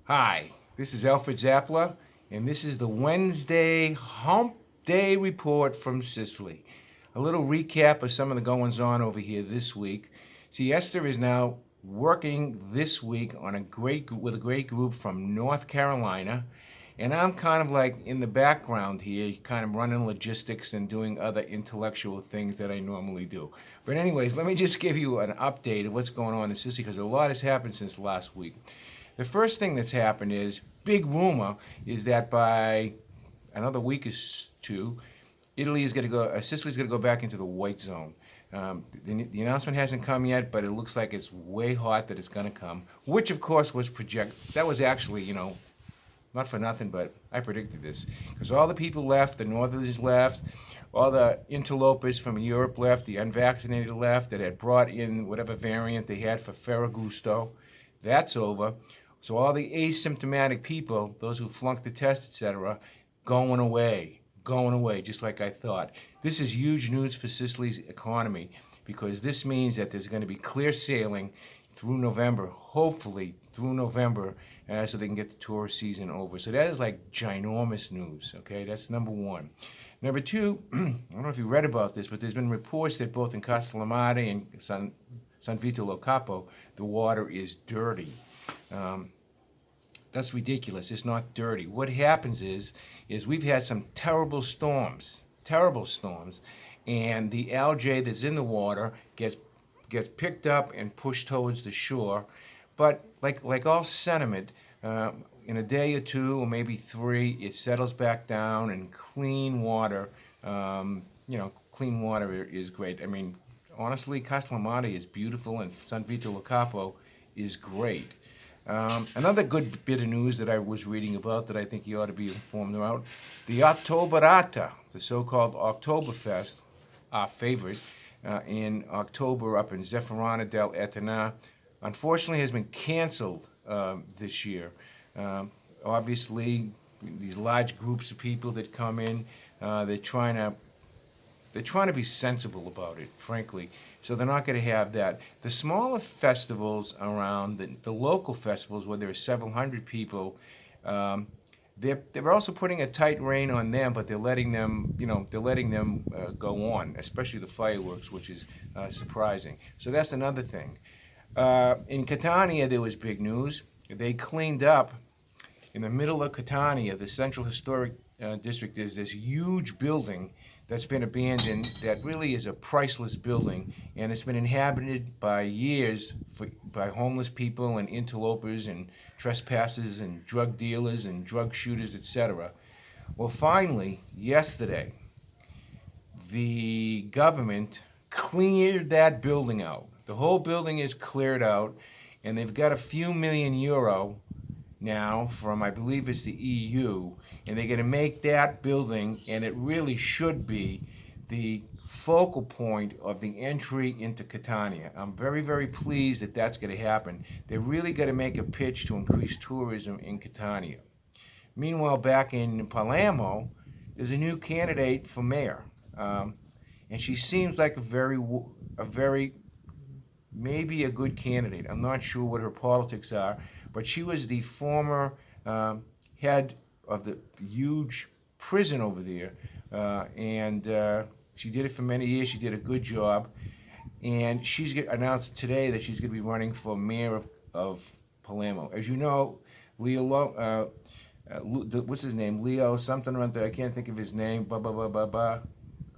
Hi, this is Alfred Zappler, and this is the Wednesday Humpday report from Sicily. A little recap of some of the goings on over here this week. See, Esther is now working this week with a great group from North Carolina, and I'm kind of like in the background here, kind of running logistics and doing other intellectual things that I normally do. But anyways, let me just give you an update of what's going on in Sicily because a lot has happened since last week. The first thing that's happened is big rumor is that by another week or two, Italy is going to go. Sicily's going to go back into the white zone. The announcement hasn't come yet, but it looks like it's way hot that it's going to come. Which, of course, was projected. That was actually, not for nothing, but I predicted this because all the people left, the Northerners left, all the interlopers from Europe left, the unvaccinated left that had brought in whatever variant they had for Ferragusto. That's over. So all the asymptomatic people, those who flunked the test, etc., going away, just like I thought. This is huge news for Sicily's economy because this means that there's going to be clear sailing through November, hopefully through November, so they can get the tourist season over. So that is like ginormous news, okay? That's number one. Number two, I don't know if you read about this, but there's been reports that both in Castellamare and San Vito Lo Capo, the water is dirty. Um, that's ridiculous. It's not dirty. What happens is we've had some terrible storms, and the algae that's in the water gets picked up and pushed towards the shore. But like all sediment, in a day or two or maybe three, it settles back down, and clean water. Clean water is great. I mean, honestly, Castellamare is beautiful, and San Vito Lo Capo is great. Another good bit of news that I was reading about that I think you ought to be informed about, the Ottoberata, the so-called Oktoberfest, our favorite, in October up in Zefferana del Etna, unfortunately has been canceled this year. Obviously, these large groups of people that come in, they're trying to be sensible about it, frankly. So they're not going to have that. The smaller festivals around, the local festivals where there are several hundred people, um, they're also putting a tight rein on them, but they're letting them go on, especially the fireworks, which is surprising. So that's another thing. In Catania, there was big news. They cleaned up in the middle of Catania, the Central Historic District, is this huge building that's been abandoned that really is a priceless building, and it's been inhabited by years by homeless people and interlopers and trespassers and drug dealers and drug shooters, etc. Well, finally, yesterday, the government cleared that building out. The whole building is cleared out, and they've got a few million euro now from, I believe it's the EU, and they're going to make that building, and it really should be the focal point of the entry into Catania. I'm very, very pleased that that's going to happen. They're really going to make a pitch to increase tourism in Catania. Meanwhile, back in Palermo, there's a new candidate for mayor, um, and she seems like a very maybe a good candidate. I'm not sure what her politics are, but she was the former head of the huge prison over there, and she did it for many years. She did a good job, and she's announced today that she's going to be running for mayor of Palermo. As you know, Leo, what's his name? Leo something or other. I can't think of his name. Blah blah blah blah blah.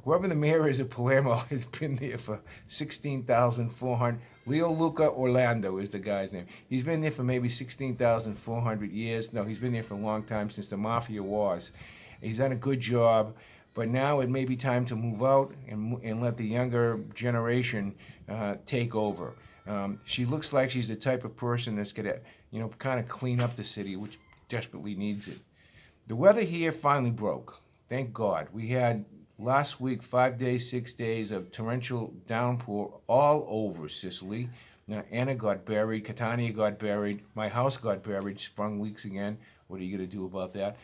Whoever the mayor is of Palermo has been there for 16,400. Leo Luca Orlando is the guy's name. He's been there for maybe 16,400 years. No, he's been there for a long time, since the Mafia wars. He's done a good job, but now it may be time to move out and let the younger generation take over. She looks like she's the type of person that's going to, kind of clean up the city, which desperately needs it. The weather here finally broke. Thank God. We had last week 5 days, 6 days of torrential downpour all over Sicily. Now, Anna got buried, Catania got buried, my house got buried, sprung leaks again. What are you going to do about that?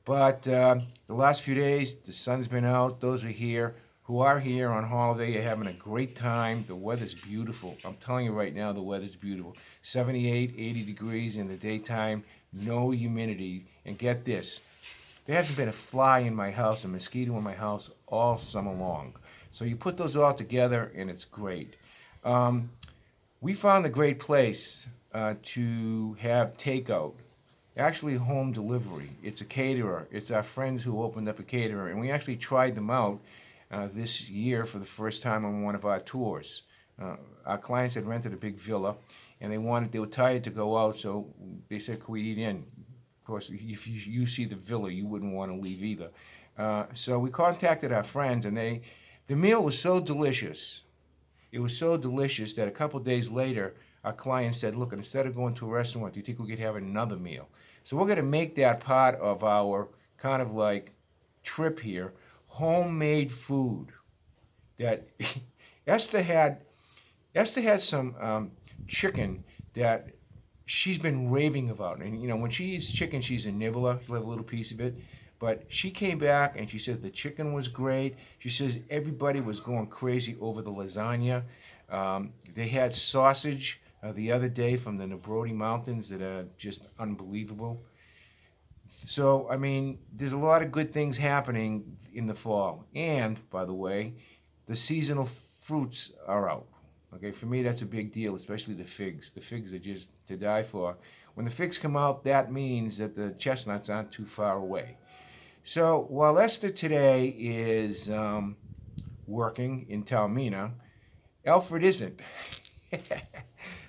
But the last few days, the sun's been out. Those are here. who are here on holiday. You're having a great time. The weather's beautiful. I'm telling you right now, the weather's beautiful. 78, 80 degrees in the daytime, no humidity. And get this, there hasn't been a fly in my house, a mosquito in my house all summer long. So you put those all together and it's great. Um, we found a great place to have takeout, actually home delivery. It's a caterer. It's our friends who opened up a caterer, and we actually tried them out this year for the first time on one of our tours. Our clients had rented a big villa, and they were tired to go out, so they said, "Can we eat in?" Of course, if you see the villa, you wouldn't want to leave either. So we contacted our friends, and the meal was so delicious. It was so delicious that a couple days later, our client said, "Look, instead of going to a restaurant, do you think we could have another meal?" So we're going to make that part of our kind of like trip here, homemade food. That Esther had Esther had some chicken that she's been raving about. And when she eats chicken, she's a nibbler. She'll have a little piece of it. But she came back and she says the chicken was great. She says everybody was going crazy over the lasagna. They had sausage the other day from the Nebrodi Mountains that are just unbelievable. So, I mean, there's a lot of good things happening in the fall. And, by the way, the seasonal fruits are out. Okay, for me, that's a big deal, especially the figs. The figs are just to die for. When the figs come out, that means that the chestnuts aren't too far away. So while Esther today is working in Taormina, Alfred isn't.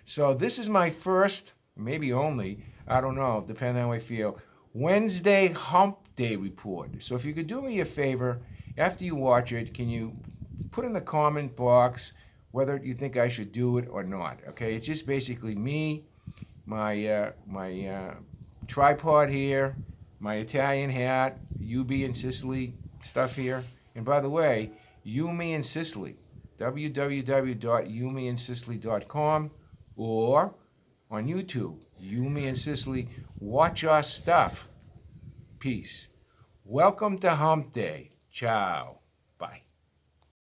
So this is my first, maybe only, I don't know, depending on how I feel, Wednesday Hump Day report. So if you could do me a favor, after you watch it, can you put in the comment box whether you think I should do it or not? Okay, it's just basically me, my tripod here, my Italian hat, you be in Sicily stuff here. And by the way, you, me, in Sicily, www.youmeinsicily.com, or on YouTube, You, Me, and Sicily. Watch our stuff. Peace. Welcome to Hump Day. Ciao.